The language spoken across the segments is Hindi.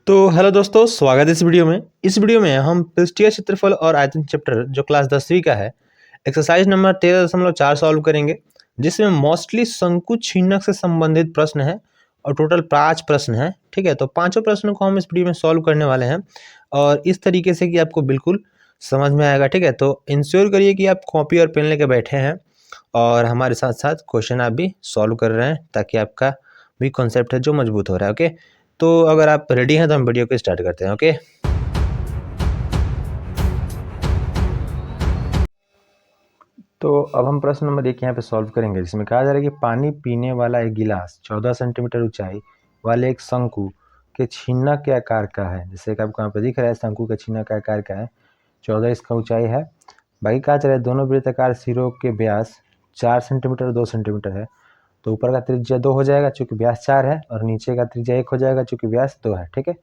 तो हेलो दोस्तों, स्वागत है इस वीडियो में। इस वीडियो में हम पृष्ठीय क्षेत्रफल और आयतन चैप्टर जो क्लास 10वीं का है, एक्सरसाइज नंबर 13.4 सॉल्व करेंगे, जिसमें मोस्टली शंकु छीनक से संबंधित प्रश्न है और टोटल 5 प्रश्न हैं। ठीक है, तो पांचों प्रश्नों को हम इस वीडियो में सॉल्व करने वाले हैं और इस तरीके से कि आपको बिल्कुल समझ में आएगा। ठीक है, तो इंश्योर करिए कि आप कॉपी और पेन लेके बैठे हैं और हमारे साथ साथ क्वेश्चन आप भी सॉल्व कर रहे हैं, ताकि आपका भी कॉन्सेप्ट है जो मजबूत हो रहा है। ओके, तो अगर आप रेडी हैं तो हम वीडियो को स्टार्ट करते हैं। ओके, तो अब हम प्रश्न नंबर 1 यहाँ पे सॉल्व करेंगे, जिसमें कहा जा रहा है कि पानी पीने वाला एक गिलास 14 सेंटीमीटर ऊंचाई वाले एक शंकु के छीनक के आकार का है। जैसे कि आपको यहाँ पे दिख रहा है, शंकु के छीनक का आकार का है 14, इसका ऊंचाई है। बाकी कहा जा रहा है दोनों वृत्ताकार सिरों के व्यास 4 सेंटीमीटर 2 सेंटीमीटर है। तो ऊपर का त्रिज्या 2 हो जाएगा चूंकि व्यास 4 है, और नीचे का त्रिज्या 1 हो जाएगा चूंकि व्यास 2 है। ठीक है,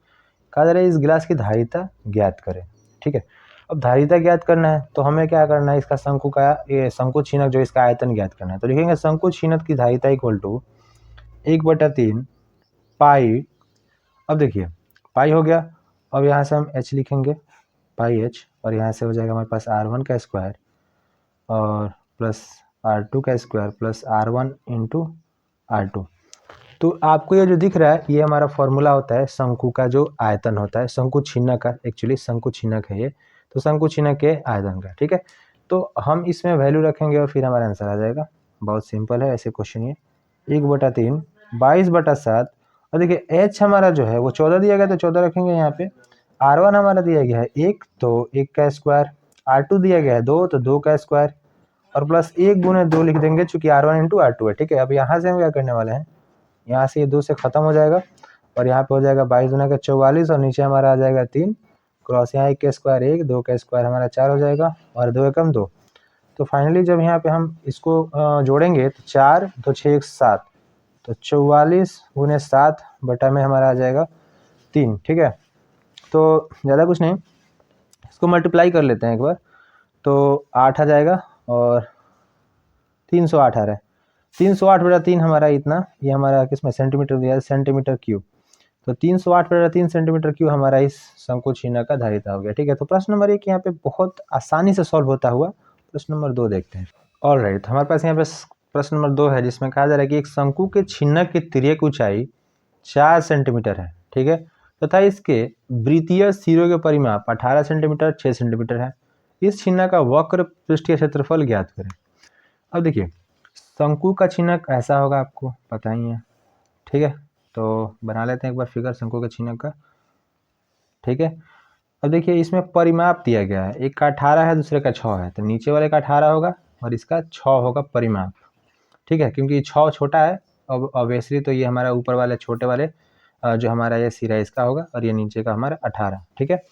कहा जा रहा है इस गिलास की धारिता ज्ञात करें। ठीक है, अब धारिता ज्ञात करना है तो हमें क्या करना है, इसका शंकु का ये शंकु छीनक जो इसका आयतन ज्ञात करना है। तो लिखेंगे शंकु छीनक की धारिता इक्वल टू 1/3 पाई। अब देखिए पाई हो गया, अब यहाँ से हम h लिखेंगे, पाई h, और यहाँ से हो जाएगा हमारे पास r1 का स्क्वायर और प्लस r2 का square plus r1 into r2। तो आपको ये जो दिख रहा है ये हमारा फॉर्मूला होता है शंकु का जो आयतन होता है, शंकु छीनक का। एक्चुअली शंकु छीनक है ये, तो शंकु छीनक के आयतन का। ठीक है, तो हम इसमें वैल्यू रखेंगे और फिर हमारा आंसर आ जाएगा। बहुत सिंपल है, ऐसे क्वेश्चन ये 1/3 22/7। और देखिए एच हमारा जो है वो 14 दिया गया, तो 14 रखेंगे यहाँ पे। r1 हमारा दिया गया है 1, तो 1 का स्क्वायर। r2 दिया गया है 2, तो 2 का स्क्वायर, और प्लस 1 गुने 2 लिख देंगे चूंकि r1 इंटू r2 है। ठीक है, अब यहाँ से हम क्या करने वाले हैं, यहाँ से ये 2 से खत्म हो जाएगा और यहाँ पे हो जाएगा 22 गुना का 44, और नीचे हमारा आ जाएगा 3 क्रॉस यहाँ 1 का स्क्वायर 1, 2 का स्क्वायर हमारा 4 हो जाएगा, और 2 एकम 2। तो फाइनली जब यहाँ पे हम इसको जोड़ेंगे तो 4 2 6 1 7, तो 44 गुने 7 बटा में हमारा आ जाएगा 3। ठीक है, तो ज़्यादा कुछ नहीं, इसको मल्टीप्लाई कर लेते हैं एक बार, तो 8 आ जाएगा और 308 आ रहा है। 308/3 हमारा इतना, ये हमारा किसमें सेंटीमीटर दिया है, सेंटीमीटर क्यूब। तो 308/3 सेंटीमीटर क्यूब हमारा इस शंकु छीनक का धारिता हो गया। ठीक है, तो प्रश्न नंबर 1 यहाँ पे बहुत आसानी से सॉल्व होता हुआ प्रश्न नंबर 2 देखते हैं। ऑलराइट, हमारे पास यहाँ पे प्रश्न नंबर 2 है, जिसमें कहा जा रहा है कि एक शंकु के छीनक की तिर्यक ऊंचाई 4 सेंटीमीटर है। ठीक है, तथा इसके वृत्तीय सिरों के परिमाप 18 सेंटीमीटर 6 सेंटीमीटर है। इस छीनक का वक्र पृष्ठीय क्षेत्रफल ज्ञात करें। अब देखिए शंकु का छीनक ऐसा होगा, आपको पता ही है। ठीक है, तो बना लेते हैं एक बार फिगर शंकु के छीनक का। ठीक है, अब देखिए इसमें परिमाप दिया गया है, एक का 18 है दूसरे का 6 है, तो नीचे वाले का 18 होगा और इसका 6 होगा परिमाप। ठीक है, क्योंकि 6 छोटा है, अब ऑब्वियसली तो ये हमारा ऊपर वाले छोटे वाले जो हमारा ये सिरा इसका होगा, और ये नीचे का हमारा 18। ठीक है,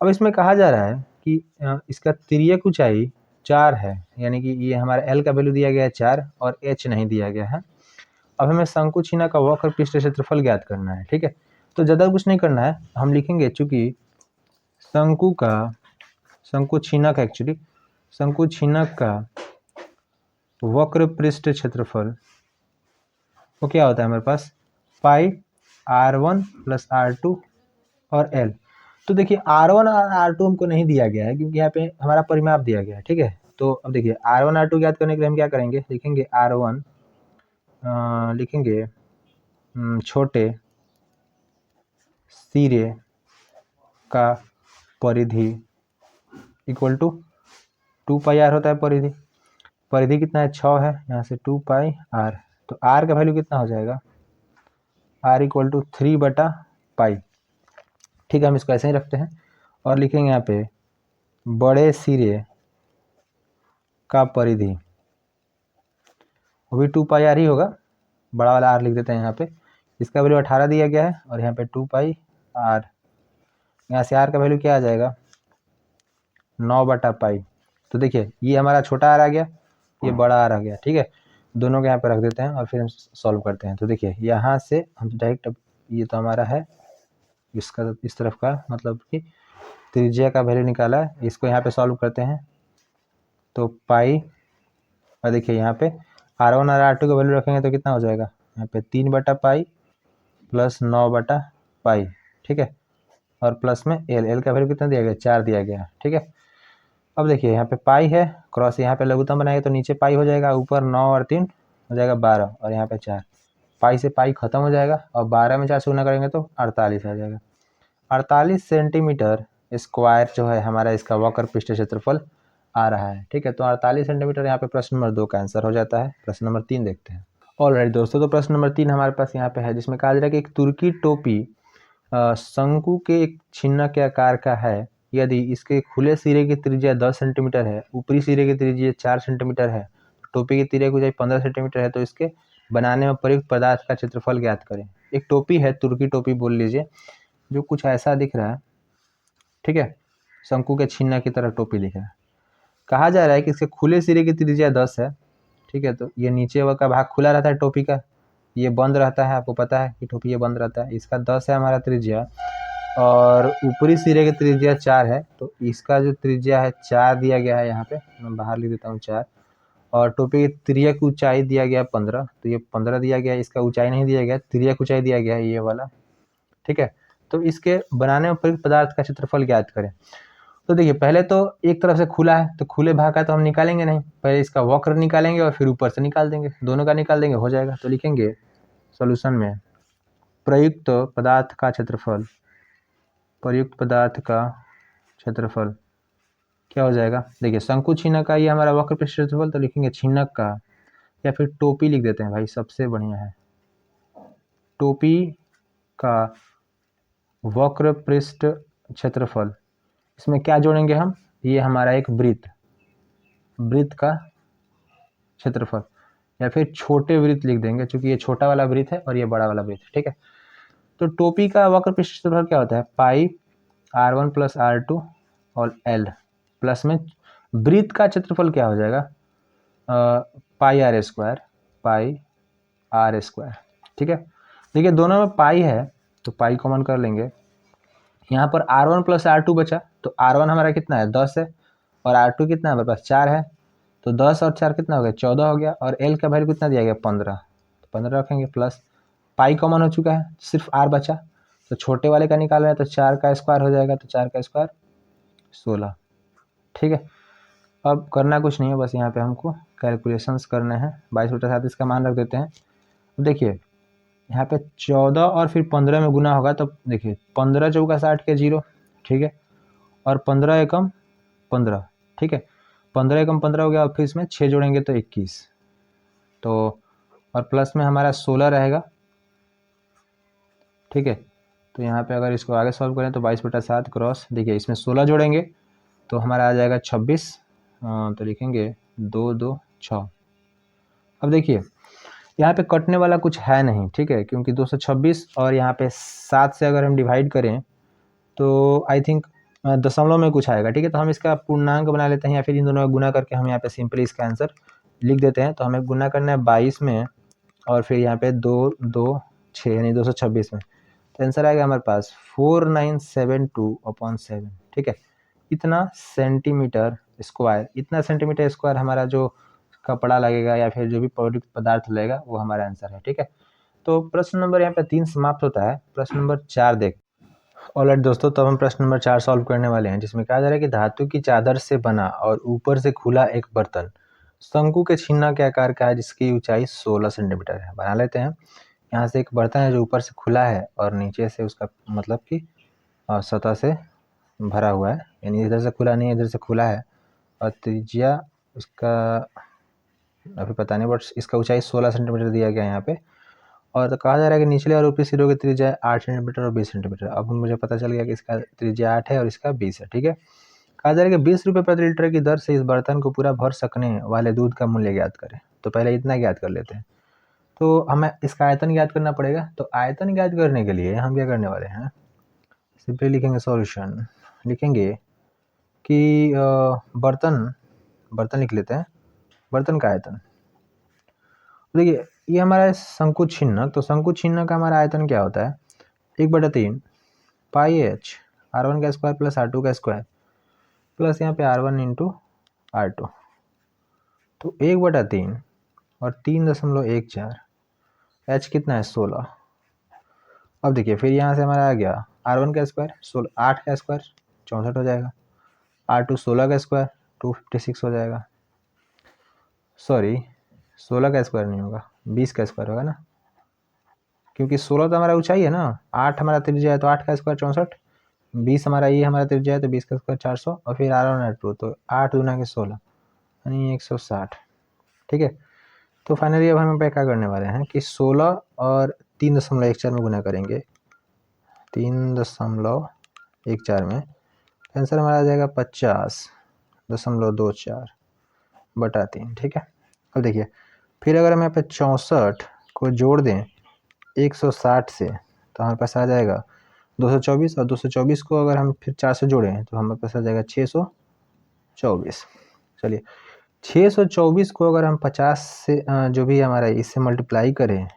अब इसमें कहा जा रहा है कि इसका तिर्यक ऊंचाई 4 है, यानी कि ये हमारा एल का वैल्यू दिया गया है 4 और एच नहीं दिया गया है। अब हमें शंकु छीनक का वक्र पृष्ठ क्षेत्रफल ज्ञात करना है। ठीक है, तो ज़्यादा कुछ नहीं करना है, हम लिखेंगे चूंकि शंकु छीनक का वक्र पृष्ठ क्षेत्रफल वो क्या होता है हमारे पास, पाई r1 प्लस r2 और l। तो देखिए r1 और r2 हमको नहीं दिया गया है, क्योंकि यहाँ पे हमारा परिमाप दिया गया है। ठीक है, तो अब देखिए r1 r2 ज्ञात करने के लिए हम क्या करेंगे, लिखेंगे r1 लिखेंगे छोटे सिरे का परिधि इक्वल टू 2 पाई r होता है परिधि। परिधि कितना है, 6 है, यहाँ से 2 पाई r, तो r का वैल्यू कितना हो जाएगा, r इक्वल टू 3/पाई। ठीक है, हम इसको ऐसे ही रखते हैं और लिखेंगे यहाँ पे बड़े सिरे का परिधि, वो भी 2 पाई r ही होगा, बड़ा वाला r लिख देते हैं यहाँ पे। इसका वैल्यू 18 दिया गया है और यहाँ पे 2 पाई r, यहाँ से r का वैल्यू क्या आ जाएगा, 9/पाई। तो देखिए ये हमारा छोटा r आ गया, ये बड़ा r आ गया। ठीक है, दोनों को यहाँ पे रख देते हैं और फिर हम सॉल्व करते हैं। तो देखिए यहाँ से हम डायरेक्ट, ये तो हमारा है इसका इस तरफ का, मतलब कि त्रिज्या का वैल्यू निकाला है, इसको यहाँ पे सॉल्व करते हैं तो पाई, और देखिए यहाँ पे r1 और r2 का वैल्यू रखेंगे तो कितना हो जाएगा, यहाँ पे 3/पाई प्लस 9/पाई। ठीक है, और प्लस में एल का वैल्यू कितना दिया गया, 4 दिया गया, ठीक है। अब देखिए यहाँ पे पाई है, क्रॉस यहाँ पे लघुत्तम बनाएंगे तो नीचे पाई हो जाएगा, ऊपर 9 और 3 हो जाएगा 12, और यहाँ पे 4, पाई से पाई खत्म हो जाएगा, और 12 में 4 से गुना करेंगे तो 48 आ जाएगा। 48 सेंटीमीटर स्क्वायर जो है हमारा इसका वक्र पृष्ठ क्षेत्रफल आ रहा है, ठीक है। तो 48 सेंटीमीटर यहाँ पे प्रश्न नंबर 2 का आंसर हो जाता है। प्रश्न नंबर 3 देखते हैं। ऑलराइट दोस्तों, तो प्रश्न नंबर 3 हमारे पास यहाँ पे है, जिसमें कहा जा रहा है कि एक तुर्की टोपी शंकु के एक छिन्ना के आकार का है, यदि इसके खुले सिरे की त्रिज्या 10 सेंटीमीटर है, ऊपरी सिरे की त्रिज्या 4 सेंटीमीटर है, टोपी की तिर्यक ऊंचाई 15 सेंटीमीटर है, तो इसके बनाने में प्रयुक्त पदार्थ का क्षेत्रफल ज्ञात करें। एक टोपी है, तुर्की टोपी बोल लीजिए, जो कुछ ऐसा दिख रहा है, ठीक है, शंकु के छिन्ना की तरह टोपी दिख रहा है। कहा जा रहा है कि इसके खुले सिरे की त्रिज्या 10 है, ठीक है। तो ये नीचे का भाग खुला रहता है टोपी का, ये बंद रहता है, आपको पता है कि टोपी ये बंद रहता है। इसका 10 है हमारा त्रिज्या, और ऊपरी सिरे की त्रिज्या 4 है, तो इसका जो त्रिज्या है 4 दिया गया है, यहाँ पे मैं बाहर लिख देता हूँ 4, और टोपी की तिर्यक ऊंचाई दिया गया 15, तो ये 15 दिया गया, इसका ऊंचाई नहीं दिया गया, तिर्यक ऊंचाई दिया गया है ये वाला, ठीक है। तो इसके बनाने में प्रयुक्त पदार्थ का क्षेत्रफल ज्ञात करें। तो देखिए पहले तो एक तरफ से खुला है, तो खुले भाग का तो हम निकालेंगे नहीं, पहले इसका वक्र निकालेंगे और फिर ऊपर से निकाल देंगे, दोनों का निकाल देंगे, हो जाएगा। तो लिखेंगे सॉल्यूशन में प्रयुक्त पदार्थ का क्षेत्रफल, प्रयुक्त पदार्थ का क्षेत्रफल क्या हो जाएगा। देखिए शंकु छिन्नक का ये हमारा वक्र पृष्ठ क्षेत्रफल, तो लिखेंगे छिन्नक का, या फिर टोपी लिख देते हैं भाई, सबसे बढ़िया है, टोपी का वक्र पृष्ठ क्षेत्रफल। इसमें क्या जोड़ेंगे हम, ये हमारा एक वृत्त, वृत्त का क्षेत्रफल, या फिर छोटे वृत्त लिख देंगे, क्योंकि ये छोटा वाला वृत्त है और ये बड़ा वाला वृत्त, ठीक है। तो टोपी का वक्र पृष्ठ क्षेत्रफल क्या होता है, पाई r1 प्लस r2 और l, प्लस में वृत्त का क्षेत्रफल क्या हो जाएगा, pi R square, pi R square, ठीक है। देखिए दोनों में पाई है, तो पाई कॉमन कर लेंगे, यहाँ पर r1 प्लस r2 बचा, तो r1 हमारा कितना है 10 है, और r2 कितना है हमारे पास 4 है, तो 10 और 4 कितना हो गया 14 हो गया, और l का वैल्यू कितना दिया गया 15, तो 15 रखेंगे, प्लस पाई कॉमन हो चुका है, सिर्फ r बचा, तो छोटे वाले का निकाल रहे हैं, तो 4 का स्क्वायर हो जाएगा, तो 4 का स्क्वायर 16, ठीक है। अब करना कुछ नहीं है, बस यहाँ पे हमको कैलकुलेशंस करने हैं। 22/7 इसका मान रख देते हैं। देखिए यहाँ पे 14 और फिर 15 में गुना होगा, तो देखिए 15 चौका 60 के 0, ठीक है, और 15 एकम 15, ठीक है, 15 एकम 15 हो गया, और फिर इसमें 6 जोड़ेंगे तो 21, तो और प्लस में हमारा 16 रहेगा, ठीक है। तो यहाँ पे अगर इसको आगे सॉल्व करें तो 22/7 क्रॉस, देखिए इसमें 16 जोड़ेंगे तो हमारा आ जाएगा 26, तो लिखेंगे 2 2 6। अब देखिए यहाँ पे कटने वाला कुछ है नहीं, ठीक है, क्योंकि 226 और यहाँ पे 7 से अगर हम डिवाइड करें तो आई थिंक दशमलव में कुछ आएगा, ठीक है। तो हम इसका पूर्णांक बना लेते हैं, या फिर इन दोनों का गुना करके हम यहाँ पे सिंपली इसका आंसर लिख देते हैं। तो हमें गुना करना है 22 में, और फिर यहाँ पे 2 2 6 यानी 226 में, तो आंसर आएगा हमारे पास 4972/7, ठीक है। इतना सेंटीमीटर स्क्वायर, इतना सेंटीमीटर स्क्वायर हमारा जो कपड़ा लगेगा या फिर जो भी पौष्टिक पदार्थ लगेगा वो हमारा आंसर है, ठीक है। तो प्रश्न नंबर यहाँ पे 3 समाप्त होता है। प्रश्न नंबर 4 देख। ऑलराइट दोस्तों, तो हम प्रश्न नंबर 4 सॉल्व करने वाले हैं, जिसमें कहा जा रहा है कि धातु की चादर से बना और ऊपर से खुला एक बर्तन शंकु के छिन्ना के आकार का है, जिसकी ऊंचाई 16 सेंटीमीटर है। बना लेते हैं। यहाँ से एक बर्तन है जो ऊपर से खुला है और नीचे से उसका मतलब कि सतह से भरा हुआ है, यानी इधर से खुला नहीं है, इधर से खुला है, और त्रिज्या उसका अभी पता नहीं, बट इसका ऊंचाई 16 सेंटीमीटर दिया गया है यहाँ पे। और तो कहा जा रहा है कि निचले और ऊपरी सिरों की त्रिज्या 8 सेंटीमीटर और 20 सेंटीमीटर। अब मुझे पता चल गया कि इसका त्रिज्या 8 है और इसका 20 है, ठीक है। कहा जा रहा है कि 20 रुपये प्रति लीटर की दर से इस बर्तन को पूरा भर सकने वाले दूध का मूल्य ज्ञात करें। तो पहले इतना ज्ञात कर लेते हैं। तो हमें इसका आयतन ज्ञात करना पड़ेगा। तो आयतन ज्ञात करने के लिए हम क्या करने वाले हैं, सिंपली लिखेंगे सॉल्यूशन, लिखेंगे कि बर्तन लिख लेते हैं, बर्तन का आयतन। देखिए ये हमारा शंकु छिन्नक, तो शंकु छिन्नक का हमारा आयतन क्या होता है, 1/3 पाई h r1 का स्क्वायर प्लस r2 का स्क्वायर प्लस यहाँ पे r1 इंटू r2, तो 1/3 और 3.14, h कितना है 16। अब देखिए फिर यहाँ से हमारा आ गया R1 का स्क्वायर 8 का स्क्वायर 64 हो जाएगा, R2 16 का स्क्वायर 256 हो जाएगा, सॉरी 16 का स्क्वायर नहीं होगा, 20 का स्क्वायर होगा ना, क्योंकि 16 तो हमारा ऊंचाई है ना, 8 हमारा त्रिज्या है तो 8 का स्क्वायर 64, 20 हमारा ये हमारा त्रिज्या है तो 20 का स्क्वायर 400, और फिर R1 R2 तो 8 गुना के 16 यानी 160। ठीक है, तो फाइनली अब हम यहाँ पे क्या करने वाले हैं कि 16 और 3.14 में गुना करेंगे, 3.14 में आंसर हमारा आ जाएगा 50.24 बटा 3। ठीक है, अब देखिए फिर अगर हम यहाँ पे 64 को जोड़ दें 160 से तो हमारे पास आ जाएगा 224, और 224 को अगर हम फिर 4 से जोड़ें तो हमारे पास आ जाएगा 624। चलिए 624 को अगर हम 50 से जो भी हमारा इससे मल्टीप्लाई करें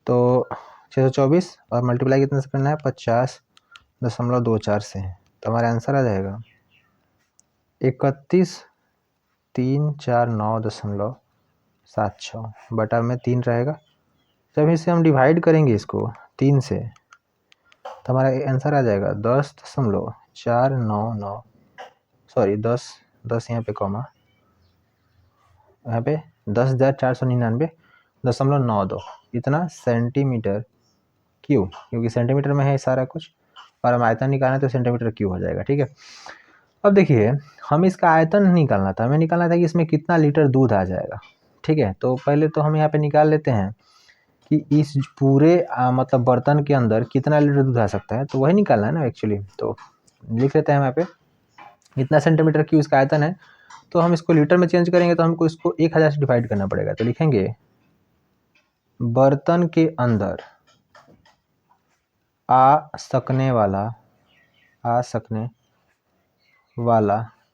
तो 624 और मल्टीप्लाई कितने से करना है 50.24 से, तो हमारा आंसर आ जाएगा 31,349.76 बटा में 3 रहेगा। जब इसे हम डिवाइड करेंगे इसको 3 से तो हमारा आंसर आ जाएगा 10.499, सॉरी 10 यहाँ पे कॉमा, यहाँ पे 10,499.92 इतना सेंटीमीटर क्यूब, क्योंकि सेंटीमीटर में है सारा कुछ और हम आयतन निकालना है तो सेंटीमीटर क्यूब हो जाएगा। ठीक है, अब देखिए हम इसका आयतन निकालना था, हमें निकालना था कि इसमें कितना लीटर दूध आ जाएगा। ठीक है, तो पहले तो हम यहाँ पे निकाल लेते हैं कि इस पूरे मतलब बर्तन के अंदर कितना लीटर दूध आ सकता है, तो वही निकालना है ना एक्चुअली। तो लिख लेते हैं यहाँ पे इतना सेंटीमीटर क्यूब इसका आयतन है, तो हम इसको लीटर में चेंज करेंगे तो हमको इसको 1000 से डिवाइड करना पड़ेगा। तो लिखेंगे बर्तन के अंदर आ सकने वाला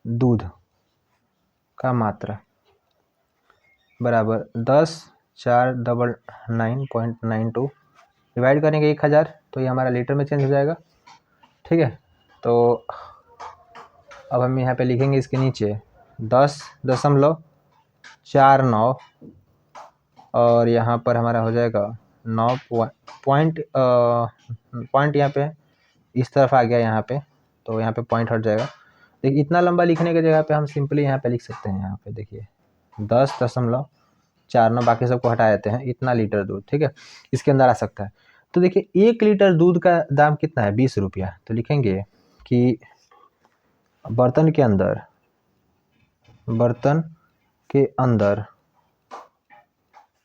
दूध का मात्रा बराबर 10,499.92 डिवाइड करेंगे 1000 तो ये हमारा लीटर में चेंज हो जाएगा। ठीक है, तो अब हम यहाँ पे लिखेंगे इसके नीचे 10.49 और यहाँ पर हमारा हो जाएगा 9 पॉइंट यहाँ पे इस तरफ आ गया यहाँ पे, तो यहाँ पे पॉइंट हट जाएगा। देखिए इतना लंबा लिखने की जगह पे हम सिंपली यहाँ पे लिख सकते हैं, यहाँ पे देखिए 10.49 बाकी सबको हटा देते हैं, इतना लीटर दूध ठीक है इसके अंदर आ सकता है। तो देखिए 1 लीटर दूध का दाम कितना है 20 रुपया, तो लिखेंगे कि बर्तन के अंदर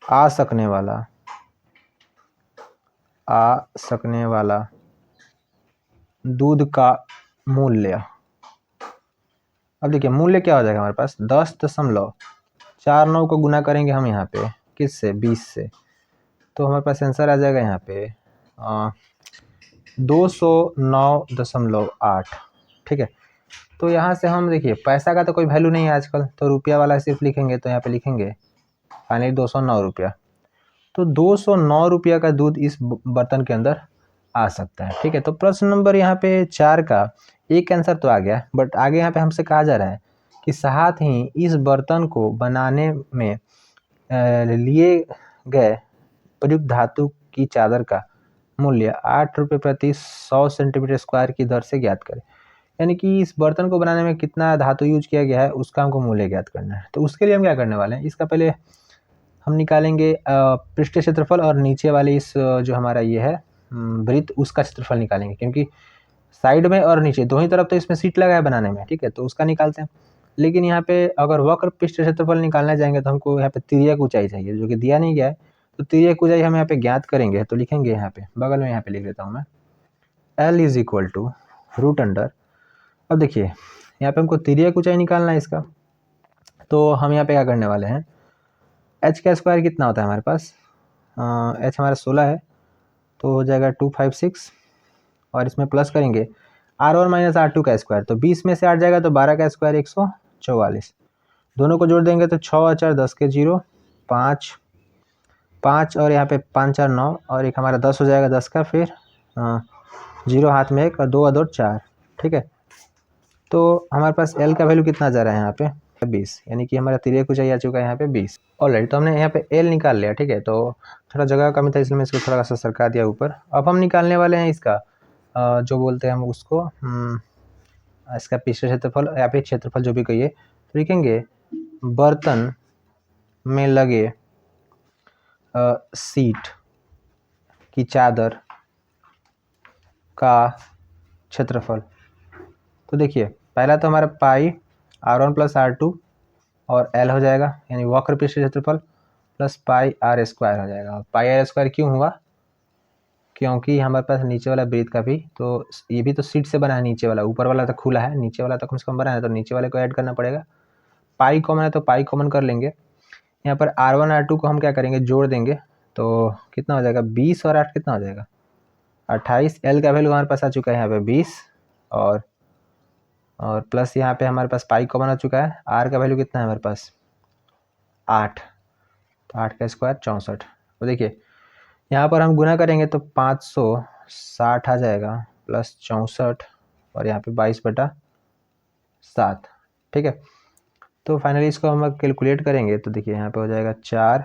आ सकने वाला दूध का मूल्य, अब देखिए मूल्य क्या हो जाएगा हमारे पास 10.49 को गुना करेंगे हम यहाँ पे किससे 20 से, तो हमारे पास आंसर आ जाएगा यहाँ पे 209.8। ठीक है, तो यहाँ से हम देखिए पैसा का तो कोई वैल्यू नहीं है आजकल, तो रुपया वाला सिर्फ लिखेंगे, तो यहाँ पे लिखेंगे फाइनली 209 रुपया। तो 209 रुपया का दूध इस बर्तन के अंदर आ सकता है। ठीक है, तो प्रश्न नंबर यहाँ पे 4 का एक आंसर तो आ गया, बट आगे यहाँ पे हमसे कहा जा रहा है कि साथ ही इस बर्तन को बनाने में लिए गए प्रयुक्त धातु की चादर का मूल्य 8 रुपये प्रति 100 सेंटीमीटर स्क्वायर की दर से ज्ञात करें। यानी कि इस बर्तन को बनाने में कितना धातु यूज किया गया है उसका हमको मूल्य ज्ञात करना है। तो उसके लिए हम क्या करने वाले हैं, इसका पहले हम निकालेंगे पृष्ठीय क्षेत्रफल और नीचे वाले इस जो हमारा ये है वृत्त उसका क्षेत्रफल निकालेंगे, क्योंकि साइड में और नीचे दोनों तरफ तो इसमें सीट लगा है बनाने में। ठीक है, तो उसका निकालते हैं, लेकिन यहाँ पे अगर वक्र पृष्ठीय क्षेत्रफल निकालना जाएंगे तो हमको यहाँ पे तिर्यक ऊंचाई चाहिए जो कि दिया नहीं गया है, तो तिर्यक ऊंचाई हम यहाँ पे ज्ञात करेंगे। तो लिखेंगे यहाँ पे बगल में यहाँ पे लिख देता हूँ मैं L is equal to root under, अब देखिए यहाँ पे हमको तिर्यक ऊंचाई निकालना है इसका, तो हम यहाँ पे क्या करने वाले हैं h का स्क्वायर कितना होता है हमारे पास h हमारा 16 है तो हो जाएगा 256 और इसमें प्लस करेंगे R1 माइनस R2 का स्क्वायर, तो 20 में से 8 जाएगा तो 12 का स्क्वायर 144, दोनों को जोड़ देंगे तो 6 और 4 10 के 0 5 और यहाँ पे 5 4 9 और एक हमारा 10 हो जाएगा 10 का फिर 0 हाथ में 1 और 2 और 2 4। ठीक है, तो हमारे पास L का वैल्यू कितना जा रहा है यहाँ पे 20, यानी कि हमारा तिर्यक ऊंचाई आ चुका है यहाँ पे 20। ऑलराइट, तो हमने यहाँ पे L निकाल लिया। ठीक है, तो थोड़ा जगह कमी था इसलिए मैं इसको थोड़ा सा सरका दिया ऊपर। अब हम निकालने वाले हैं इसका जो बोलते हैं हम उसको इसका पृष्ठ क्षेत्रफल या फिर क्षेत्रफल जो भी कहिए, तो लिखेंगे बर्तन में लगे सीट की चादर का क्षेत्रफल। तो देखिए पहला तो हमारा पाई R1 प्लस R2 और L हो जाएगा, यानी वक्र पृष्ठ क्षेत्रफल प्लस पाई R स्क्वायर हो जाएगा। पाई R स्क्वायर क्यों हुआ? क्योंकि हमारे पास नीचे वाला वृत्त का भी, तो ये भी तो सीट से बना है, नीचे वाला, ऊपर वाला तो खुला है, नीचे वाला तो कम से कम बना है, तो नीचे वाले को ऐड करना पड़ेगा। पाई कॉमन है तो पाई कॉमन कर लेंगे। यहाँ पर R1 R2 को हम क्या करेंगे, जोड़ देंगे, तो कितना हो जाएगा 20 और 8 कितना हो जाएगा 28। L का वैल्यू हमारे पास आ चुका है यहाँ पे 20 और प्लस यहाँ पे हमारे पास पाई कॉमन आ चुका है। R का वैल्यू कितना है हमारे पास 8, तो 8 का स्क्वायर 64। तो देखिए यहाँ पर हम गुना करेंगे तो 560 आ जाएगा प्लस 64 और यहाँ पे 22/7। ठीक है, तो फाइनली इसको हम कैलकुलेट करेंगे तो देखिए यहाँ पे हो जाएगा 4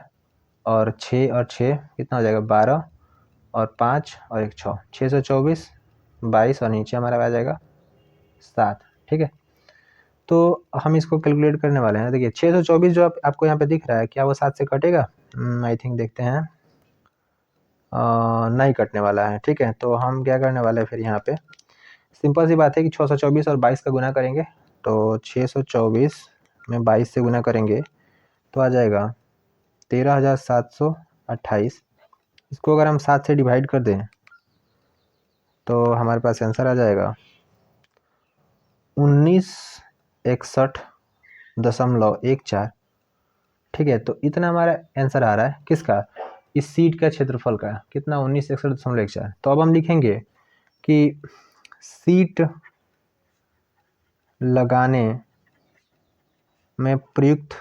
और 6 और 6 कितना हो जाएगा 12 और 5 और 1 6, 624, 22 और नीचे हमारा आ जाएगा 7। ठीक है, तो हम इसको कैलकुलेट करने वाले हैं। देखिए 624 जो आपको यहाँ पे दिख रहा है, क्या वो 7 से कटेगा? आई थिंक देखते हैं, नहीं कटने वाला है। ठीक है, तो हम क्या करने वाले हैं फिर यहाँ पे, सिंपल सी बात है कि 624 और 22 का गुना करेंगे, तो 624 में 22 से गुना करेंगे तो आ जाएगा 13,728। इसको अगर हम 7 से डिवाइड कर दें तो हमारे पास आंसर आ जाएगा 1961.14। ठीक है, तो इतना हमारा आंसर आ रहा है किसका, इस सीट का क्षेत्रफल का, कितना 1961.14। तो अब हम लिखेंगे कि सीट लगाने में प्रयुक्त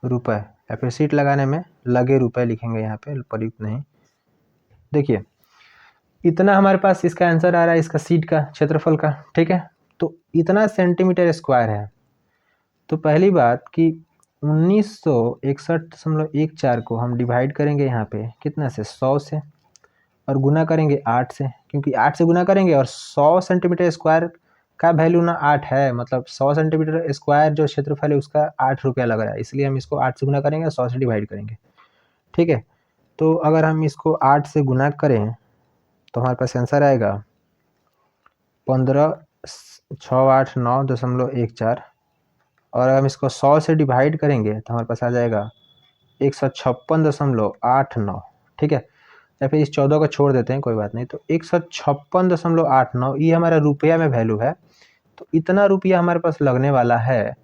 रुपए, या फिर सीट लगाने में लगे रुपए लिखेंगे यहाँ पे, प्रयुक्त नहीं। देखिए इतना हमारे पास इसका आंसर आ रहा है, इसका सीट का क्षेत्रफल का। ठीक है, तो इतना सेंटीमीटर स्क्वायर है। तो पहली बात कि 1961.14 को हम डिवाइड करेंगे यहाँ पे कितना से, 100 से, और गुना करेंगे 8 से, क्योंकि 8 से गुना करेंगे और 100 सेंटीमीटर स्क्वायर का वैल्यू ना 8 है, मतलब 100 सेंटीमीटर स्क्वायर जो क्षेत्रफल है उसका 8 रुपया लग रहा है, इसलिए हम इसको 8 से गुना करेंगे और 100 से डिवाइड करेंगे। ठीक है, तो अगर हम इसको 8 से गुना करें तो हमारे पास आंसर आएगा 15,689.14, और अगर हम इसको 100 से डिवाइड करेंगे तो हमारे पास आ जाएगा 156.89। ठीक है, या फिर इस 14 को छोड़ देते हैं, कोई बात नहीं, तो 156.89 ये हमारा रुपया में वैल्यू है। तो इतना रुपया हमारे पास लगने वाला है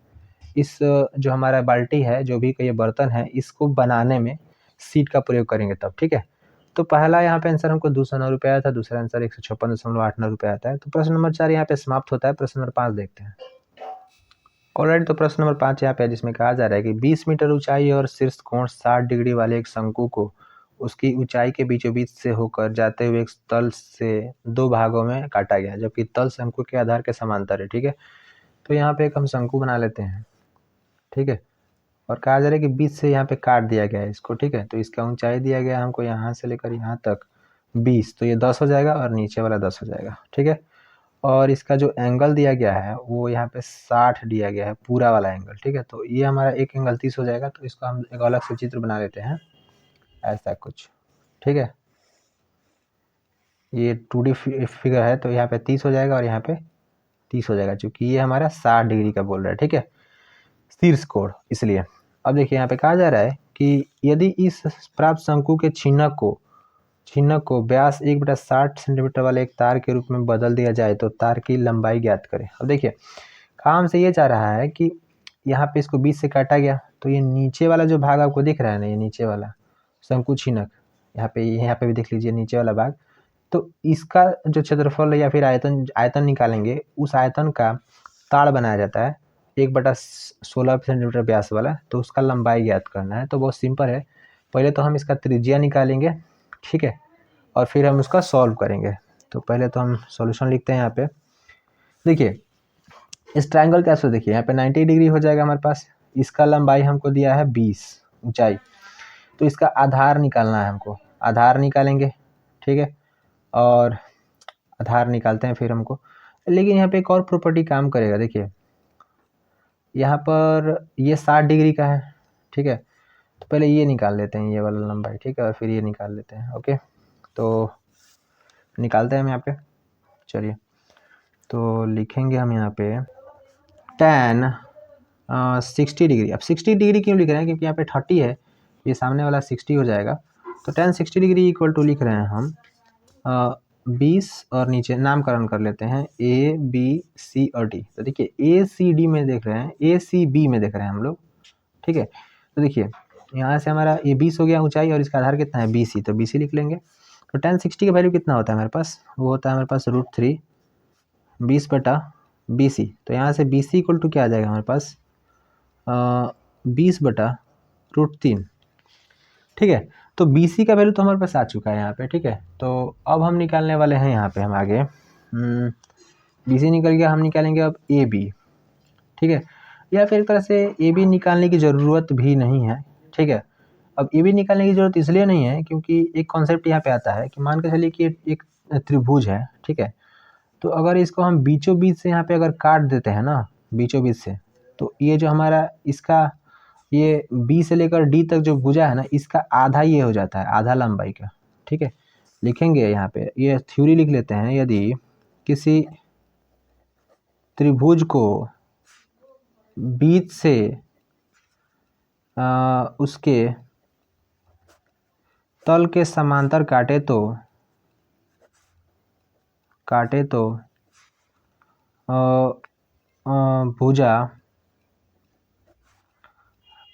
इस जो हमारा बाल्टी है, जो भी ये बर्तन है, इसको बनाने में सीट का प्रयोग करेंगे तब। ठीक है, तो पहला यहाँ पे आंसर हमको 209 रुपये आया था, दूसरा आंसर 156.89 रुपये आता है। तो प्रश्न नंबर 4 यहाँ पे समाप्त होता है। प्रश्न नंबर 5 देखते हैं। ऑलराइट, तो प्रश्न नंबर 5 यहाँ पे जिसमें कहा जा रहा है कि 20 मीटर ऊंचाई और शीर्ष कोण 60 डिग्री वाले एक शंकु को उसकी ऊंचाई के बीचों बीच से होकर जाते हुए एक तल से 2 भागों में काटा गया, जबकि तल शंकु के आधार के समांतर है। ठीक है, तो यहाँ पे एक हम शंकु बना लेते हैं। ठीक है, और कहा जा रहा है कि बीच से यहाँ पे काट दिया गया है इसको। ठीक है, तो इसका ऊंचाई दिया गया है हमको यहाँ से लेकर यहाँ तक 20, तो ये 10 हो जाएगा और नीचे वाला 10 हो जाएगा। ठीक है, और इसका जो एंगल दिया गया है वो यहाँ पे 60 दिया गया है, पूरा वाला एंगल। ठीक है, तो ये हमारा एक एंगल 30 हो जाएगा। तो इसको हम एक अलग से चित्र बना लेते हैं, ऐसा कुछ। ठीक है, ये 2D फिगर है, तो यहाँ पे 30 हो जाएगा और यहाँ पे 30 हो जाएगा, क्योंकि ये हमारा 60 डिग्री का बोल रहा है। ठीक है, शीर्ष कोण, इसलिए। अब देखिए यहाँ पे कहा जा रहा है कि यदि इस प्राप्त शंकु के छिन्नक को व्यास 1/60 सेंटीमीटर वाले एक तार के रूप में बदल दिया जाए तो तार की लंबाई ज्ञात करें। अब देखिए काम से ये चाह रहा है कि यहाँ पे इसको 20 से काटा गया, तो ये नीचे वाला जो भाग आपको दिख रहा है ना, ये नीचे वाला शंकु छिन्नक, यहाँ पे भी देख लीजिए नीचे वाला भाग, तो इसका जो क्षेत्रफल या फिर आयतन निकालेंगे, उस आयतन का ताड़ बनाया जाता है 1/16 सेंटीमीटर व्यास वाला, तो उसका लंबाई ज्ञात करना है। तो बहुत सिंपल है, पहले तो हम इसका त्रिज्या निकालेंगे। ठीक है, और फिर हम उसका सॉल्व करेंगे। तो पहले तो हम सॉल्यूशन लिखते हैं यहाँ पे। देखिए इस ट्रायंगल का, देखिए यहाँ पे 90 डिग्री हो जाएगा हमारे पास, इसका लंबाई हमको दिया है 20 ऊंचाई, तो इसका आधार निकालना है हमको, आधार निकालेंगे। ठीक है, और आधार निकालते हैं फिर हमको। लेकिन यहाँ पे एक और प्रॉपर्टी काम करेगा। देखिए यहाँ पर ये 60 डिग्री का है, ठीक है, तो पहले ये निकाल लेते हैं, ये वाला लंबाई, ठीक है, और फिर ये निकाल लेते हैं। ओके, तो निकालते हैं हम यहाँ पे। चलिए, तो लिखेंगे हम यहाँ पे tan 60 डिग्री। अब 60 डिग्री क्यों लिख रहे हैं, क्योंकि यहाँ पे 30 है, ये सामने वाला 60 हो जाएगा, तो tan 60 डिग्री इक्वल टू लिख रहे हैं हम 20 और नीचे नामकरण कर लेते हैं A B C और D। तो देखिए ACD में देख रहे हैं, ACB में देख रहे हैं हम लोग, ठीक है। तो देखिए यहाँ से हमारा ये 20 हो गया ऊंचाई और इसका आधार कितना है BC, तो BC लिख लेंगे। तो tan 60 का वैल्यू कितना होता है हमारे पास, वो होता है हमारे पास √3 20/BC। तो यहाँ से BC इक्वल टू क्या आ जाएगा हमारे पास 20/√3, ठीक है। तो BC का वैल्यू तो हमारे पास आ चुका है यहाँ पे, ठीक है। तो अब हम निकालने वाले हैं यहाँ पे हम आगे BC निकल गया, हम निकालेंगे अब AB, ठीक है। या फिर एक तरह से AB निकालने की ज़रूरत भी नहीं है, ठीक है। अब AB निकालने की ज़रूरत इसलिए नहीं है क्योंकि एक कॉन्सेप्ट यहाँ पे आता है कि मान के चलिए कि एक त्रिभुज है, ठीक है। तो अगर इसको हम बीचों बीच से यहाँ पे अगर काट देते हैं ना, बीचों बीच से, तो ये जो हमारा इसका ये B से लेकर D तक जो भुजा है ना, इसका आधा ये हो जाता है, आधा लंबाई का, ठीक है। लिखेंगे यहाँ पे, ये थ्योरी लिख लेते हैं। यदि किसी त्रिभुज को बीच से उसके तल के समांतर काटे तो भुजा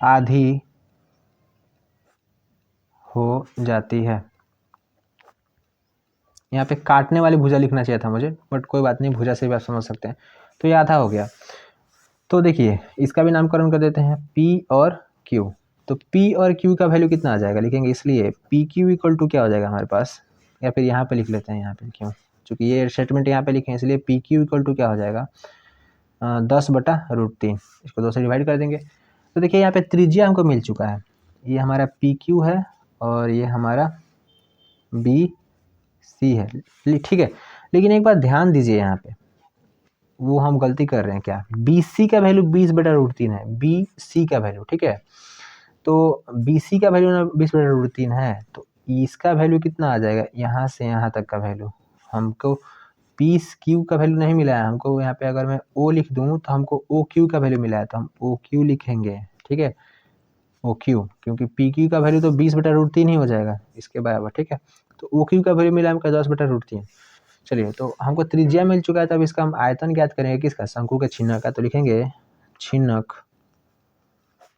आधी हो जाती है। यहाँ पे काटने वाली भुजा लिखना चाहिए था मुझे, बट कोई बात नहीं, भुजा से भी आप समझ सकते हैं। तो ये आधा हो गया। तो देखिए इसका भी नामकरण कर देते हैं P और Q। तो P और Q का वैल्यू कितना आ जाएगा लिखेंगे, इसलिए PQ इक्वल टू क्या हो जाएगा हमारे पास, या फिर यहाँ पे लिख लेते हैं, यहाँ पे क्यों, चूँकि ये स्टेटमेंट यहाँ पे लिखे हैं इसलिए PQ इक्वल टू क्या हो जाएगा 10/√3। इसको 2 से डिवाइड कर देंगे। तो देखिए यहाँ पे त्रिज्या हमको मिल चुका है, ये हमारा PQ है और ये हमारा BC है, ठीक है। लेकिन एक बात ध्यान दीजिए, यहाँ पे वो हम गलती कर रहे हैं क्या, BC का वैल्यू 20/√3 है, BC का वैल्यू, ठीक है। तो BC का वैल्यू ना 20/√3 है, तो इसका वैल्यू कितना आ जाएगा, यहाँ से यहाँ तक का वैल्यू हमको PQ का वैल्यू नहीं मिला है हमको। यहाँ पे अगर मैं O लिख दूँ तो हमको OQ का वैल्यू मिला है, तो हम OQ लिखेंगे, ठीक है, OQ, क्योंकि PQ का वैल्यू तो 20/√3 ही हो जाएगा इसके बराबर, ठीक है। तो OQ का वैल्यू मिला हमको 10/√3। चलिए, तो हमको त्रिज्या मिल चुका है, तब इसका हम आयतन ज्ञात करेंगे, किसका, शंकु के छिन्नक का। तो लिखेंगे छिन्नक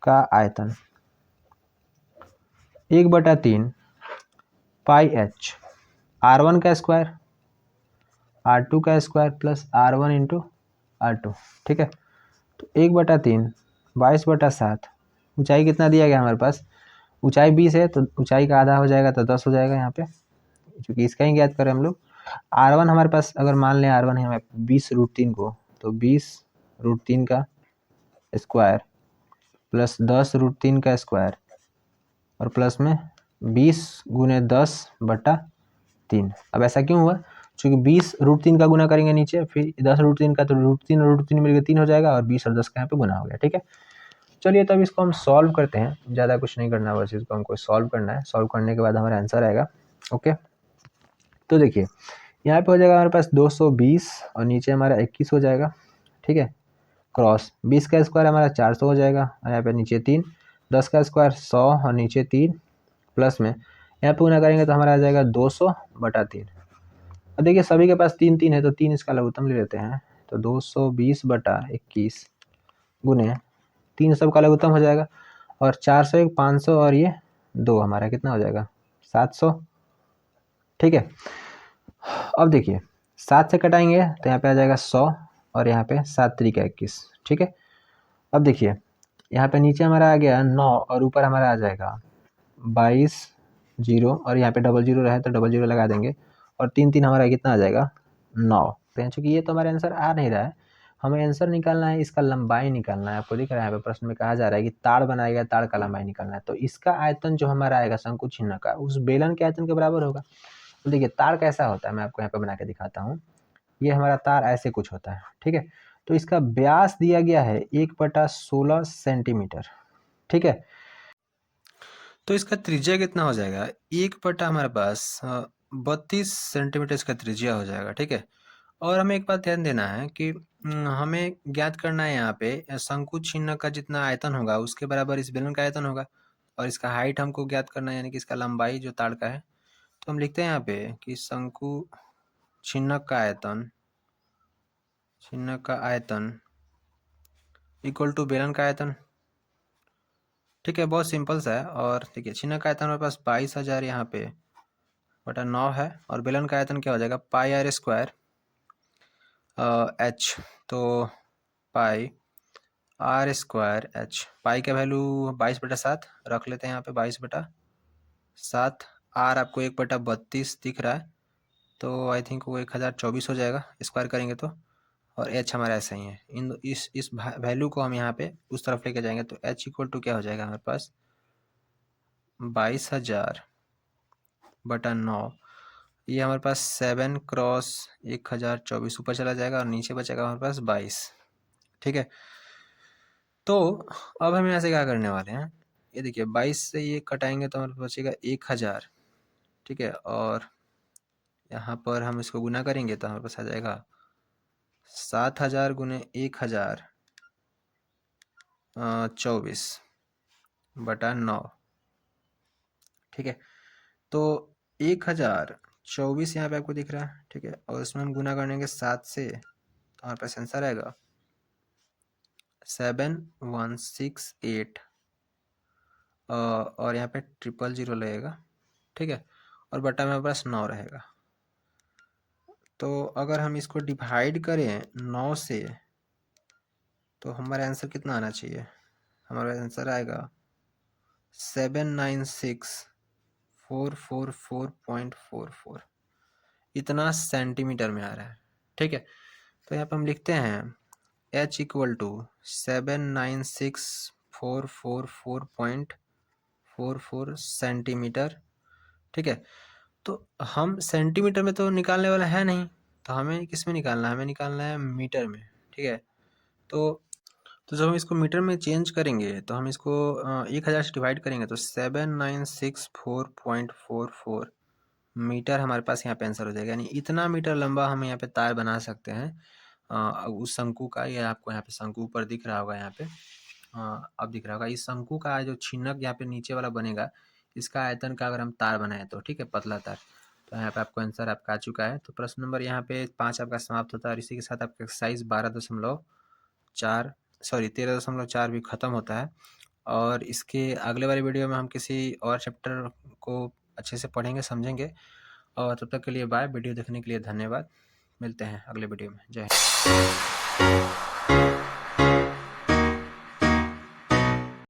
का आयतन 1/3 πh R1 का स्क्वायर R2 का square plus R1 into R2, ठीक है। तो 1/3 22/7, ऊंचाई कितना दिया गया हमारे पास, ऊंचाई 20 है, तो ऊंचाई का आधा हो जाएगा तो 10 हो जाएगा यहाँ पे, क्योंकि इसका ही ज्ञात करें हम लोग। R1 हमारे पास, अगर मान लें R1 है हमें 20√3 को, तो 20√3 का स्क्वायर प्लस 10√3 का स्क्वायर और प्लस में 20 × 10/3। अब ऐसा क्यों हुआ, चूँकि 20√3 का गुना करेंगे नीचे, फिर 10√3 का, तो √3 मिलकर 3 हो जाएगा, और 20 और 10 का यहाँ पे गुना हो गया, ठीक है। चलिए, तब इसको हम सॉल्व करते हैं, ज़्यादा कुछ नहीं करना, बस इसको हमको सॉल्व करना है। सॉल्व करने के बाद हमारा आंसर आएगा। ओके, तो देखिए यहाँ पे हो जाएगा हमारे पास 220 और नीचे हमारा 21 हो जाएगा, ठीक है। क्रॉस 20 का स्क्वायर हमारा 400 हो जाएगा, और यहाँ पे नीचे 3, 10 का स्क्वायर 100 और नीचे 3, प्लस में यहाँ पे गुना करेंगे तो हमारा आ जाएगा 200/3। और देखिए सभी के पास 3 3 है, तो 3 इसका लघुत्तम ले लेते हैं, तो 220/21 गुने 3 सबका लघुत्तम हो जाएगा, और 400 एक 500 और ये 2 हमारा कितना हो जाएगा 700, ठीक है। अब देखिए 7 से कटाएंगे तो यहाँ पे आ जाएगा 100 और यहाँ पे 7 3 21, ठीक है। अब देखिए यहाँ पे नीचे हमारा आ गया 9 और ऊपर हमारा आ जाएगा 22 0, और यहाँ पे 00 रहे तो 00 लगा देंगे, और 3 3 हमारा कितना आ जाएगा 9। चूँकि ये तो हमारा आंसर आ नहीं रहा है, हमें आंसर निकालना है, इसका लंबाई निकालना है। आपको दिख रहा है यहाँ पे प्रश्न में कहा जा रहा है कि ताड़ बनाया गया, ताड़ का लंबाई निकालना है। तो इसका आयतन जो हमारा आएगा शंकु छिन्न का, उस बेलन के आयतन के बराबर होगा। तो देखिए तार कैसा होता है, मैं आपको यहाँ पे बना के दिखाता हूँ। ये हमारा तार ऐसे कुछ होता है, ठीक है। तो इसका व्यास दिया गया है 1/16 सेंटीमीटर, ठीक है। तो इसका त्रिज्या कितना हो जाएगा, 1 हमारे पास 32 सेंटीमीटर इसका त्रिज्या हो जाएगा, ठीक है। और हमें एक बात ध्यान देना है कि हमें ज्ञात करना है यहाँ पे शंकु छिन्न का जितना आयतन होगा उसके बराबर इस बेलन का आयतन होगा, और इसका हाइट हमको ज्ञात करना है, यानी कि इसका लंबाई जो ताड़ का है। तो हम लिखते हैं यहाँ पे कि शंकु छिन्नक का आयतन इक्वल टू बेलन का आयतन, ठीक है। बहुत सिंपल सा है। और देखिए छिन्नक का आयतन हमारे पास 22,000 यहाँ पे बटा 9 है, और बेलन का आयतन क्या हो जाएगा पाई आर स्क्वायर एच। तो pi R square H, pi का वैल्यू 22/7 रख लेते हैं यहाँ पे, 22/7। आर आपको 1/32 दिख रहा है, तो आई थिंक वो 1024 हो जाएगा स्क्वायर करेंगे तो। और एच हमारा ऐसा ही है, इस वैल्यू को हम यहाँ पे उस तरफ लेके जाएंगे, तो एच इक्वल टू क्या हो जाएगा हमारे पास 22,000/9। ये हमारे पास 7 क्रॉस 1024 ऊपर चला जाएगा, और नीचे बचेगा हमारे पास 22, ठीक है। तो अब हम यहाँ से क्या करने वाले हैं, ये देखिए 22 से ये कटाएंगे तो हमारे पास बचेगा 1000, ठीक है। और यहाँ पर हम इसको गुना करेंगे तो हमारे पास आ जाएगा 7,000 गुने 1024/9, ठीक है। तो 1024 यहाँ पे आपको दिख रहा है, ठीक है। और इसमें हम गुना करेंगे 7 से, तो हमारे पास आंसर आएगा 7168, और यहाँ पे 000 लगेगा, ठीक है। और बटा में हमारे पास 9 रहेगा। तो अगर हम इसको डिवाइड करें 9 से, तो हमारा आंसर कितना आना चाहिए, हमारा आंसर आएगा 796,444.44, इतना सेंटीमीटर में आ रहा है, ठीक है। तो यहाँ पे हम लिखते हैं h इक्वल टू 796,444.44 सेंटीमीटर, ठीक है। तो हम सेंटीमीटर में तो निकालने वाला है नहीं, तो हमें किस में निकालना है, हमें निकालना है मीटर में, ठीक है। तो जब हम इसको मीटर में चेंज करेंगे तो हम इसको 1000 से डिवाइड करेंगे, तो 7964.44 मीटर हमारे पास यहाँ पे आंसर हो जाएगा। यानी इतना मीटर लंबा हम यहाँ पे तार बना सकते हैं उस शंकु का। ये आपको यहाँ पे शंकु ऊपर दिख रहा होगा, यहाँ पे अब दिख रहा होगा। इस शंकु का जो छिन्नक यहाँ पे नीचे वाला बनेगा, इसका आयतन का अगर हम तार बनाए तो, ठीक है, पतला तार। तो यहाँ पे आपको आंसर आपका आ चुका है। तो प्रश्न नंबर यहाँ पे 5 आपका समाप्त होता है, और इसी के साथ आपका एक्सरसाइज 13.4 भी ख़त्म होता है। और इसके अगले वाली वीडियो में हम किसी और चैप्टर को अच्छे से पढ़ेंगे, समझेंगे। और तब तक के लिए बाय। वीडियो देखने के लिए धन्यवाद। मिलते हैं अगले वीडियो में। जय हिंद।